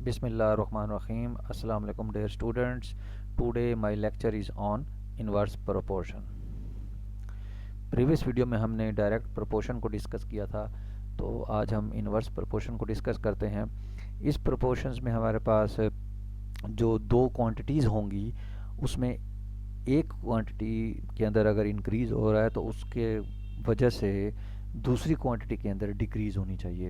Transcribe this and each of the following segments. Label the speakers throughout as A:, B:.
A: Bismillahirrahmanirrahim. Assalamu alaikum dear students. Today my lecture is on inverse proportion. Previous video में हमने direct proportion को discuss किया था, तो आज हम इनवर्स प्रोपोर्शन को डिस्कस करते हैं। इस प्रोपोर्शंस में हमारे पास जो दो क्वांटिटीज़ होंगी, उसमें एक क्वांटिटी के अंदर अगर इंक्रीज़ हो रहा है तो उसके वजह से दूसरी क्वांटिटी के अंदर डिक्रीज़ होनी चाहिए।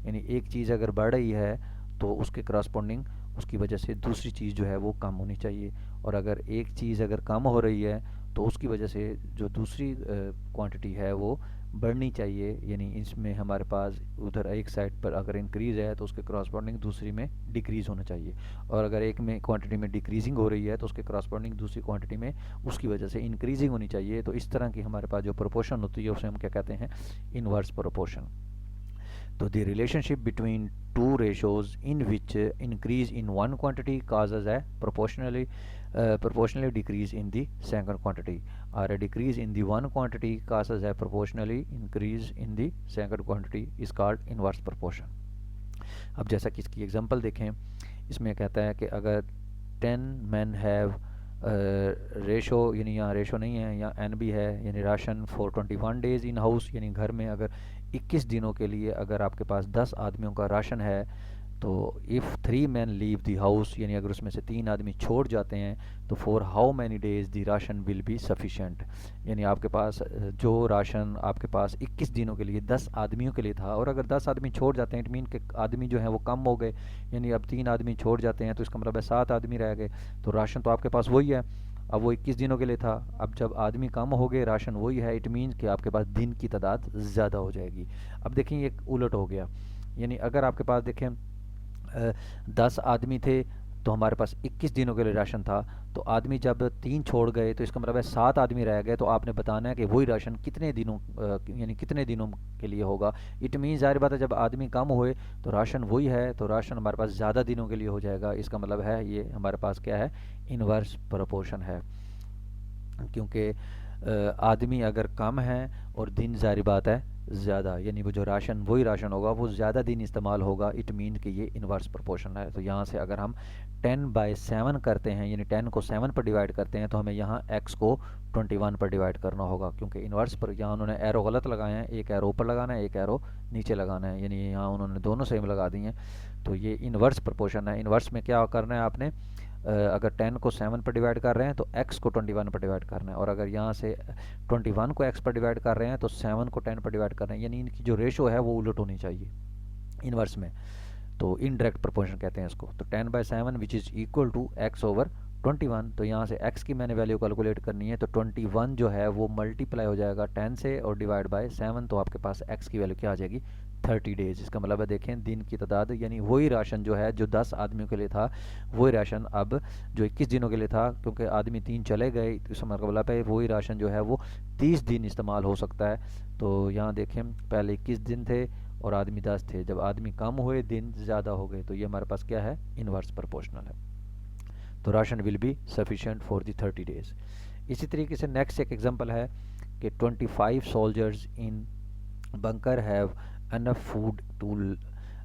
A: यानी एक चीज़ अगर बढ़ रही है तो उसके करस्पॉन्डिंग उसकी वजह से दूसरी चीज़ जो है वो कम होनी चाहिए, और अगर एक चीज़ अगर कम हो रही है तो उसकी वजह से जो दूसरी क्वांटिटी है वो बढ़नी चाहिए। यानी इसमें हमारे पास उधर एक साइड पर अगर इंक्रीज़ है तो उसके करस्पॉन्डिंग दूसरी में डिक्रीज़ होना चाहिए, और अगर एक में क्वांटिटी में डिक्रीजिंग हो रही है तो उसके करस्पॉन्डिंग दूसरी क्वांटिटी में उसकी वजह से इंक्रीजिंग होनी चाहिए। तो इस तरह की हमारे पास जो प्रोपोर्शन होती है उसे हम क्या कहते हैं, inverse proportion. So the relationship between two ratios in which increase in one quantity causes a proportionally decrease in the second quantity, or a decrease in the one quantity causes a proportionally increase in the second quantity is called inverse proportion. अब जैसा कि इसकी example देखें, इसमें कहता है कि अगर 10 men have रेशो, यानी यहाँ रेशो नहीं है, यहाँ एन भी है, यानी ration for 21 days in house, यानी घर में अगर 21 दिनों के लिए अगर आपके पास 10 आदमियों का राशन है, तो if 3 man leave the house, यानी अगर उसमें से 3 आदमी छोड़ जाते हैं तो for how many days the ration will B sufficient. यानी आपके पास जो राशन आपके पास 21 दिनों के लिए 10 आदमियों के लिए था, और अगर 10 आदमी छोड़ जाते हैं, इट मीन के आदमी जो हैं वो कम हो गए, यानी अब 3 आदमी छोड़ जाते हैं तो इसका मतलब है 7 आदमी रह गए, तो राशन तो आपके पास वही है, अब वो 21 दिनों के लिए था। अब जब आदमी कम हो गए, राशन वही है, इट मीन कि आपके पास दिन की तादाद ज़्यादा हो जाएगी। अब देखें ये उलट हो गया, यानी अगर आपके पास देखें 10 आदमी थे तो हमारे पास 21 दिनों के लिए राशन था, तो आदमी जब 3 छोड़ गए तो इसका मतलब है 7 आदमी रह गए, तो आपने बताना है कि वही राशन कितने दिनों यानी कितने दिनों के लिए होगा। इट मीन ज़ाहिर बात है जब आदमी कम हुए तो राशन वही है, तो राशन हमारे पास ज़्यादा दिनों के लिए हो जाएगा। इसका मतलब है ये हमारे पास क्या है, इनवर्स प्रोपोर्शन है, क्योंकि आदमी अगर कम है और दिन ज़ाहिर बात है ज़्यादा, यानी वो जो राशन वही राशन होगा वो ज़्यादा दिन इस्तेमाल होगा, इट मीन कि ये इनवर्स प्रोपोर्शन है। तो यहाँ से अगर हम 10/7 करते हैं, यानी 10 को 7 पर डिवाइड करते हैं, तो हमें यहाँ x को 21 पर डिवाइड करना होगा, क्योंकि इनवर्स पर यहाँ उन्होंने एरो गलत लगाए हैं, एक एरो ऊपर लगाना है, एक एरो नीचे लगाना है, यानी यहाँ उन्होंने दोनों सेम लगा दी हैं। तो ये इनवर्स प्रोपोर्शन है। इनवर्स में क्या करना है आपने, अगर 10 को 7 पर डिवाइड कर रहे हैं तो x को 21 पर डिवाइड करना है, और अगर यहाँ से 21 को x पर डिवाइड कर रहे हैं तो 7 को 10 पर डिवाइड कर रहे हैं, यानी इनकी जो रेशो है वो उलट होनी चाहिए इनवर्स में। तो इनडायरेक्ट प्रोपोर्शन कहते हैं इसको। तो 10/7 which is equal to x over 21। तो यहाँ से x की मैंने वैल्यू कैलकुलेट करनी है, तो 21 जो है वो मल्टीप्लाई हो जाएगा 10 से और डिवाइड बाय 7, तो आपके पास x की वैल्यू क्या आ जाएगी, 30 डेज़। इसका मतलब है देखें दिन की तादाद, यानी वही राशन जो है जो 10 आदमियों के लिए था वही राशन अब जो 21 दिनों के लिए था, क्योंकि आदमी 3 चले गए, तो इसका मतलब है वही राशन जो है वो 30 दिन इस्तेमाल हो सकता है। तो यहाँ देखें पहले 21 दिन थे और आदमी 10 थे, जब आदमी कम हुए दिन ज़्यादा हो गए, तो ये हमारे पास क्या है, इनवर्स प्रोपोर्शनल है। तो ration will be sufficient for the 30 days. इसी तरीके से नेक्स्ट एक एग्जांपल है कि 25 soldiers in bunker have enough food to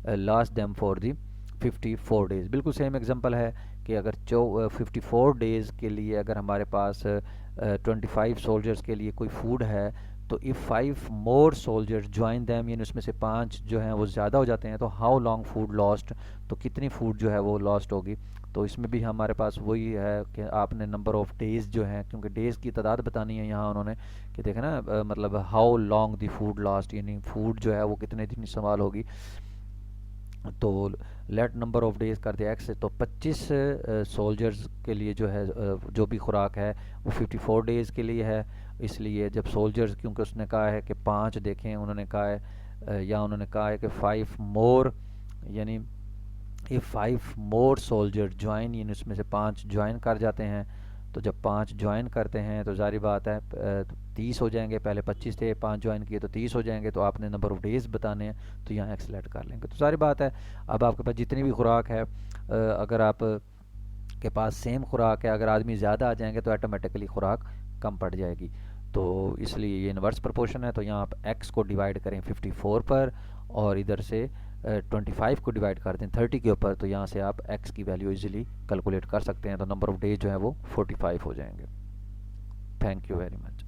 A: last them for the 54 days. बिल्कुल सेम एग्जांपल है कि अगर 54 डेज़ के लिए अगर हमारे पास 25 सोल्जर्स के लिए कोई फूड है, तो if 5 more soldiers join them, यानी उसमें से 5 जो हैं वो ज़्यादा हो जाते हैं, तो हाउ लॉन्ग फूड लॉस्ट, तो कितनी फूड जो है वो लॉस्ट होगी। तो इसमें भी हमारे पास वही है कि आपने नंबर ऑफ़ डेज़ जो हैं, क्योंकि डेज़ की तादाद बतानी है यहाँ उन्होंने, कि देखें ना मतलब how long the food lost, यानी फूड जो है वो कितने दिन इस्तेमाल होगी। तो लेट नंबर ऑफ़ डेज़ कर दिया एक्स, तो 25 सोल्जर्स के लिए जो है जो भी खुराक है वो 54 डेज़ के लिए है। इसलिए जब सोल्जर्स, क्योंकि उसने कहा है कि 5, देखें उन्होंने कहा है या उन्होंने कहा है कि 5 मोर, यानी इफ़ 5 मोर सोल्जर ज्वाइन, यानी उसमें से 5 ज्वाइन कर जाते हैं, तो जब 5 ज्वाइन करते हैं तो जारी बात है 30 हो जाएंगे, पहले 25 थे, 5 ज्वाइन किए तो 30 हो जाएंगे, तो आपने नंबर ऑफ़ डेज़ बताने हैं, तो यहाँ एक्सलेट कर लेंगे। तो सारी बात है अब आपके पास जितनी भी खुराक है, अगर आप के पास सेम खुराक है, अगर आदमी ज़्यादा आ जाएंगे तो ऑटोमेटिकली खुराक कम पड़ जाएगी। तो इसलिए ये इनवर्स प्रोपोर्शन है। तो यहाँ आप x को डिवाइड करें 54 पर और इधर से 25 को डिवाइड कर दें 30 के ऊपर, तो यहाँ से आप x की वैल्यू इजीली कैलकुलेट कर सकते हैं। तो नंबर ऑफ डेज जो है वो 45 हो जाएंगे। Thank you very much.